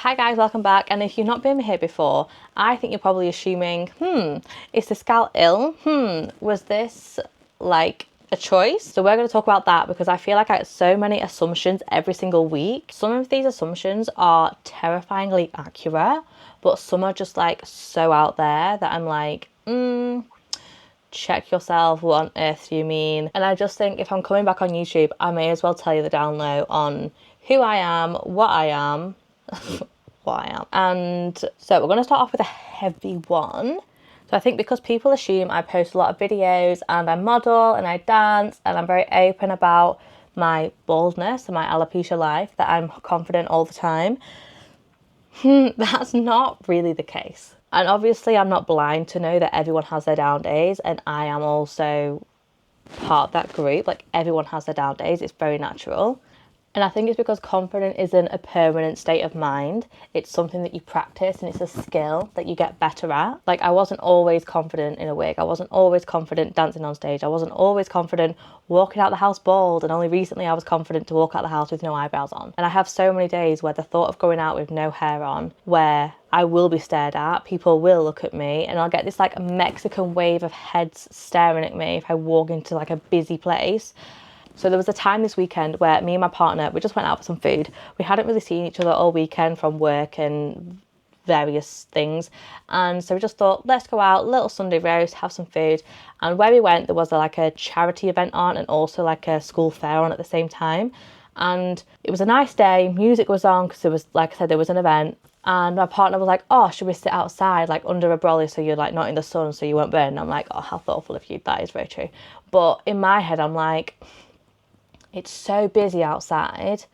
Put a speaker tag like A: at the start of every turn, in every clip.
A: Hi guys, welcome back. And if you've not been here before, I think you're probably assuming, is the scalp ill? Was this like a choice? So we're going to talk about that because I feel like I get so many assumptions every single week. Some of these assumptions are terrifyingly accurate, but some are just like so out there that I'm like, check yourself, what on earth do you mean? And I just think if I'm coming back on YouTube, I may as well tell you the down low on who I am, what I am, what I am. And so we're going to start off with a heavy one. So I think because people assume I post a lot of videos and I model and I dance and I'm very open about my baldness and my alopecia life, that I'm confident all the time. That's not really the case. And obviously I'm not blind to know that everyone has their down days, and I am also part of that group. Like, everyone has their down days, it's very natural. And I think it's because confidence isn't a permanent state of mind. It's something that you practice and it's a skill that you get better at. Like, I wasn't always confident in a wig. I wasn't always confident dancing on stage. I wasn't always confident walking out the house bald. And only recently I was confident to walk out the house with no eyebrows on. And I have so many days where the thought of going out with no hair on, where I will be stared at, people will look at me, and I'll get this like Mexican wave of heads staring at me if I walk into like a busy place. So there was a time this weekend where me and my partner, we just went out for some food. We hadn't really seen each other all weekend from work and various things. And so we just thought, let's go out, little Sunday roast, have some food. And where we went, there was like a charity event on and also like a school fair on at the same time. And it was a nice day. Music was on because there was, like I said, there was an event. And my partner was like, oh, should we sit outside like under a brolly so you're like not in the sun so you won't burn? And I'm like, oh, how thoughtful of you. That is very true. But in my head, I'm like, it's so busy outside.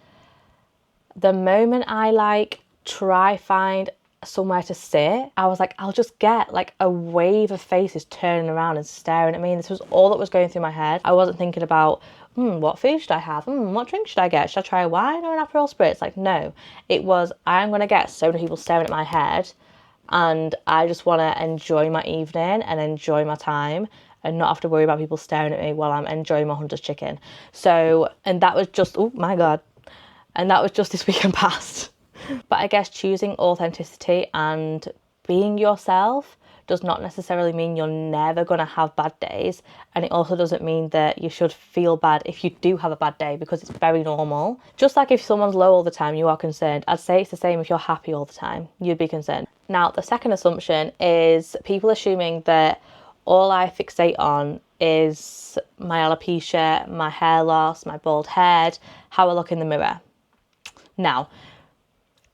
A: The moment I like try find somewhere to sit, I was like, I'll just get like a wave of faces turning around and staring at me. And this was all that was going through my head. I wasn't thinking about, what food should I have? What drink should I get? Should I try a wine or an Aperol Spritz? Like, no, it was, I'm going to get so many people staring at my head and I just want to enjoy my evening and enjoy my time and not have to worry about people staring at me while I'm enjoying my Hunter's chicken. So, and that was just, oh my God. And that was just this weekend past. But I guess choosing authenticity and being yourself does not necessarily mean you're never going to have bad days. And it also doesn't mean that you should feel bad if you do have a bad day, because it's very normal. Just like if someone's low all the time, you are concerned. I'd say it's the same if you're happy all the time, you'd be concerned. Now, the second assumption is people assuming that all I fixate on is my alopecia, my hair loss, my bald head, how I look in the mirror. Now,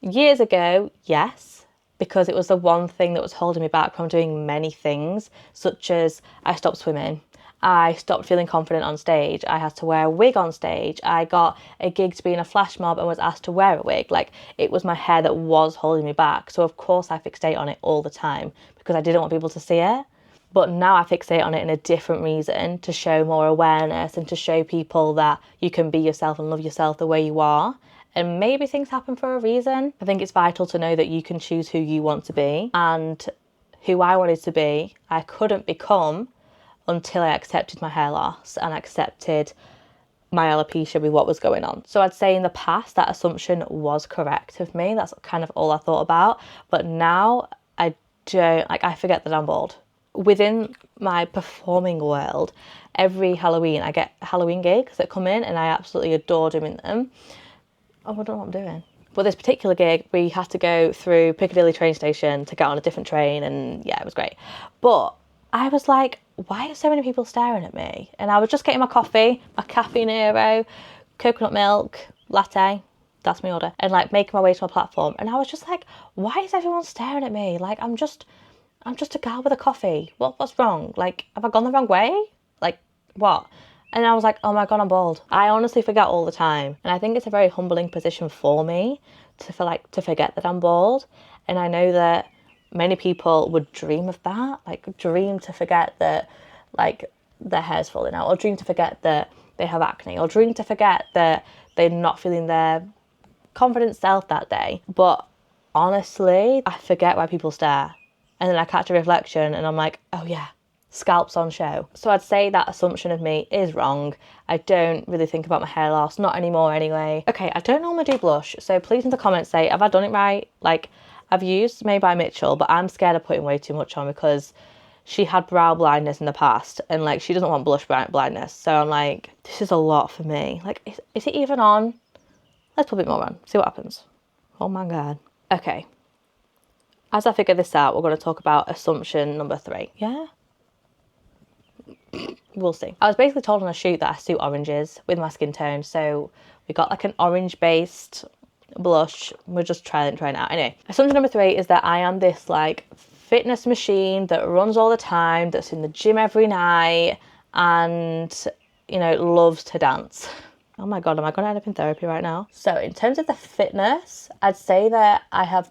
A: years ago, yes, because it was the one thing that was holding me back from doing many things, such as I stopped swimming, I stopped feeling confident on stage, I had to wear a wig on stage, I got a gig to be in a flash mob and was asked to wear a wig. Like, it was my hair that was holding me back. So of course I fixate on it all the time because I didn't want people to see it. But now I fixate on it in a different reason, to show more awareness and to show people that you can be yourself and love yourself the way you are. And maybe things happen for a reason. I think it's vital to know that you can choose who you want to be. And who I wanted to be, I couldn't become until I accepted my hair loss and accepted my alopecia with what was going on. So I'd say in the past that assumption was correct of me. That's kind of all I thought about. But now I don't, like, I forget that I'm bald. Within my performing world, every Halloween I get Halloween gigs that come in and I absolutely adore doing them. Oh, I don't know what I'm doing. But this particular gig, we had to go through Piccadilly train station to get on a different train, and yeah, it was great. But I was like, why are so many people staring at me? And I was just getting my coffee, my Caffeinero, coconut milk, latte, that's my order, and like making my way to my platform. And I was just like, why is everyone staring at me? Like, I'm just a girl with a coffee. What's wrong? Like, have I gone the wrong way? Like, what? And I was like, oh my God, I'm bald. I honestly forget all the time. And I think it's a very humbling position for me to forget that I'm bald. And I know that many people would dream of that, like dream to forget that like their hair's falling out, or dream to forget that they have acne, or dream to forget that they're not feeling their confident self that day. But honestly, I forget why people stare. And then I catch a reflection and I'm like, oh yeah, scalps on show. So I'd say that assumption of me is wrong. I don't really think about my hair loss, not anymore anyway. Okay, I don't normally do blush, so please in the comments say, have I done it right? Like, I've used Made by Mitchell, but I'm scared of putting way too much on because she had brow blindness in the past and like she doesn't want blush blindness. So I'm like, this is a lot for me. Like, is it even on? Let's put a bit more on, see what happens. Oh my God. Okay. As I figure this out, we're going to talk about assumption number 3. Yeah? We'll see. I was basically told on a shoot that I suit oranges with my skin tone. So we got like an orange based blush. We're just trying it out. Anyway, assumption number 3 is that I am this like fitness machine that runs all the time, that's in the gym every night and, you know, loves to dance. Oh my God, am I going to end up in therapy right now? So in terms of the fitness, I'd say that I have...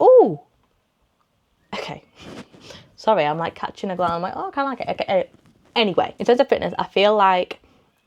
A: Ooh! Okay. Sorry, I'm like catching a glance. I'm like, oh, I kind of like it. Okay. Anyway, in terms of fitness, I feel like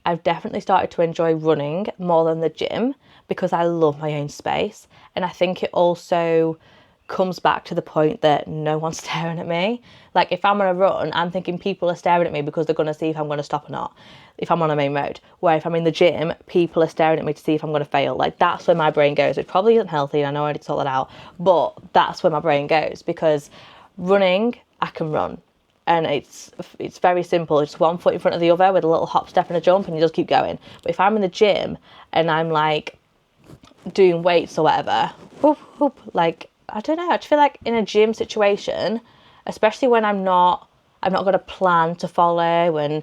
A: I've definitely started to enjoy running more than the gym because I love my own space. And I think it also comes back to the point that no one's staring at me. Like if I'm on a run, I'm thinking people are staring at me because they're going to see if I'm going to stop or not, if I'm on a main road. Where if I'm in the gym, people are staring at me to see if I'm going to fail. Like that's where my brain goes. It probably isn't healthy and I know I need to sort that out, but that's where my brain goes because running, I can run. And it's very simple. It's one foot in front of the other with a little hop, step and a jump and you just keep going. But if I'm in the gym and I'm like doing weights or whatever, whoop, whoop, like, I don't know. I just feel like in a gym situation, especially when I'm not got a plan to follow and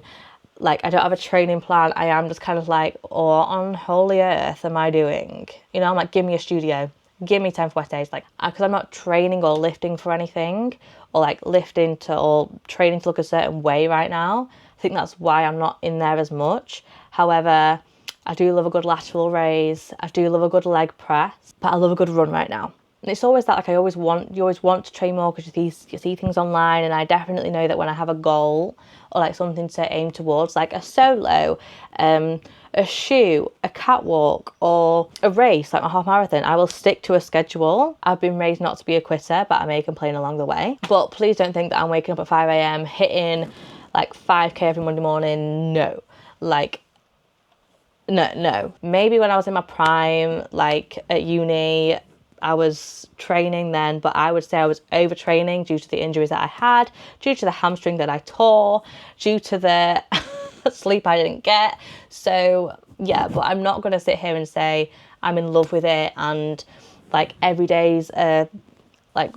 A: like I don't have a training plan, I am just kind of like, oh, on holy earth am I doing? You know, I'm like, give me a studio. Give me 10 wet days. Like, because I'm not training or lifting for anything or like lifting to or training to look a certain way right now. I think that's why I'm not in there as much. However, I do love a good lateral raise. I do love a good leg press, but I love a good run right now. And it's always that, like, you always want to train more because you see things online, and I definitely know that when I have a goal or like something to aim towards, like a solo, a shoe, a catwalk, or a race like my half marathon, I will stick to a schedule. I've been raised not to be a quitter, but I may complain along the way. But please don't think that I'm waking up at 5 a.m, hitting like 5k every Monday morning. No, like, no. Maybe when I was in my prime, like at uni, I was training then, but I would say I was overtraining due to the injuries that I had, due to the hamstring that I tore, due to the sleep I didn't get. So yeah, but I'm not going to sit here and say I'm in love with it and like every day's like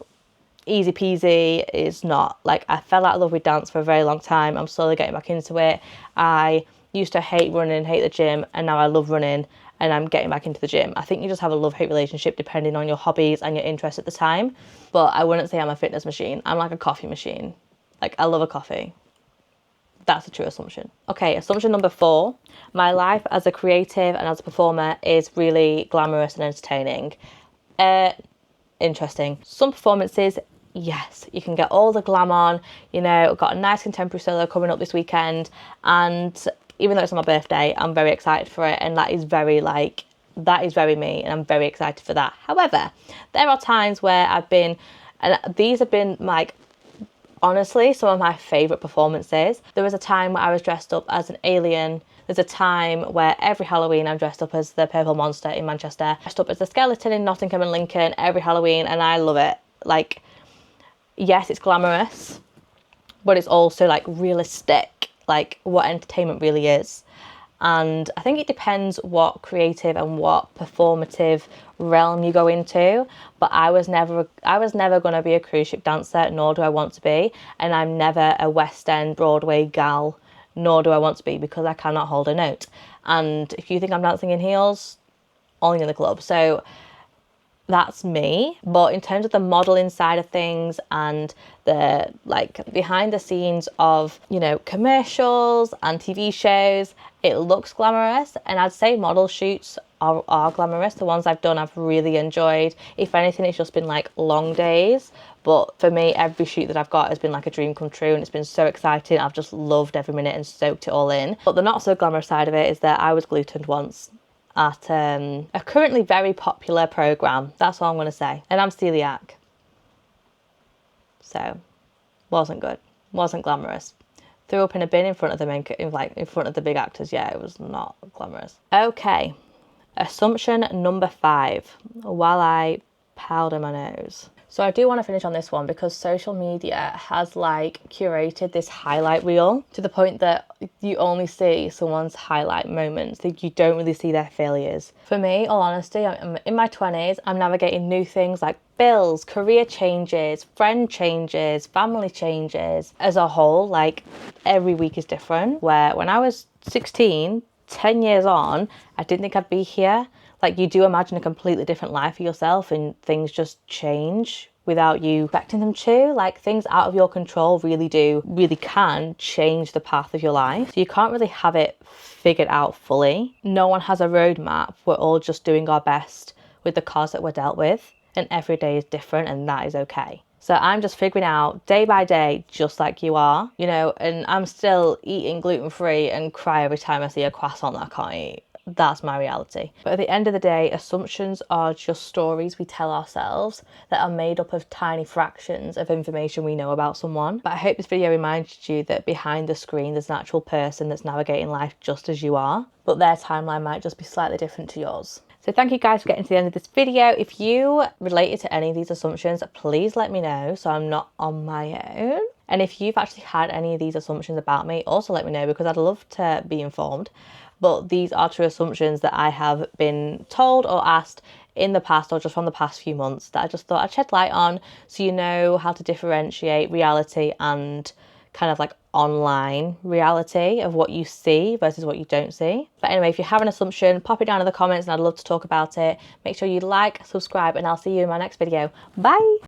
A: easy peasy. Is not. Like, I fell out of love with dance for a very long time. I'm slowly getting back into it. I used to hate running, hate the gym, and now I love running and I'm getting back into the gym. I think you just have a love-hate relationship depending on your hobbies and your interests at the time. But I wouldn't say I'm a fitness machine. I'm like a coffee machine. Like, I love a coffee. That's a true assumption. Okay, assumption number 4. My life as a creative and as a performer is really glamorous and entertaining. Interesting. Some performances, yes, you can get all the glam on. You know, got a nice contemporary solo coming up this weekend, and even though it's on my birthday, I'm very excited for it, and that is very me, and I'm very excited for that. However, there are times where I've been, and these have been like, honestly, some of my favourite performances. There was a time where I was dressed up as an alien. There's a time where every Halloween I'm dressed up as the Purple Monster in Manchester, dressed up as the Skeleton in Nottingham and Lincoln every Halloween, and I love it. Like, yes, it's glamorous, but it's also like realistic, like what entertainment really is. And I think it depends what creative and what performative realm you go into. But I was never going to be a cruise ship dancer, nor do I want to be. And I'm never a West End Broadway gal, nor do I want to be, because I cannot hold a note. And if you think I'm dancing in heels, only in the club. So that's me. But in terms of the modeling side of things and the like behind the scenes of, you know, commercials and TV shows, it looks glamorous, and I'd say model shoots are glamorous. The ones I've done I've really enjoyed. If anything, it's just been like long days, but for me every shoot that I've got has been like a dream come true, and it's been so exciting. I've just loved every minute and soaked it all in. But the not so glamorous side of it is that I was glutened once at a currently very popular programme. That's all I'm going to say. And I'm celiac. So, wasn't good. wasn't glamorous. Threw up in a bin in front of the in front of the big actors. Yeah, it was not glamorous. Okay, assumption number 5. While I powder my nose. So I do want to finish on this one because social media has like curated this highlight reel to the point that you only see someone's highlight moments, that you don't really see their failures. For me, all honesty, I'm in my 20s, I'm navigating new things like bills, career changes, friend changes, family changes. As a whole, like every week is different. Where when I was 16, 10 years on, I didn't think I'd be here. Like, you do imagine a completely different life for yourself and things just change without you expecting them to. Like, things out of your control really can change the path of your life. So you can't really have it figured out fully. No one has a roadmap. We're all just doing our best with the cards that we're dealt with, and every day is different, and that is okay. So I'm just figuring out day by day, just like you are, you know, and I'm still eating gluten-free and cry every time I see a croissant that I can't eat. That's my reality. But at the end of the day, assumptions are just stories we tell ourselves that are made up of tiny fractions of information we know about someone. But I hope this video reminded you that behind the screen, there's an actual person that's navigating life just as you are, but their timeline might just be slightly different to yours. So thank you guys for getting to the end of this video. If you related to any of these assumptions, please let me know so I'm not on my own. And if you've actually had any of these assumptions about me, also let me know because I'd love to be informed. But these are true assumptions that I have been told or asked in the past or just from the past few months that I just thought I'd shed light on so you know how to differentiate reality and kind of like online reality of what you see versus what you don't see. But anyway, if you have an assumption, pop it down in the comments and I'd love to talk about it. Make sure you like, subscribe, and I'll see you in my next video. Bye!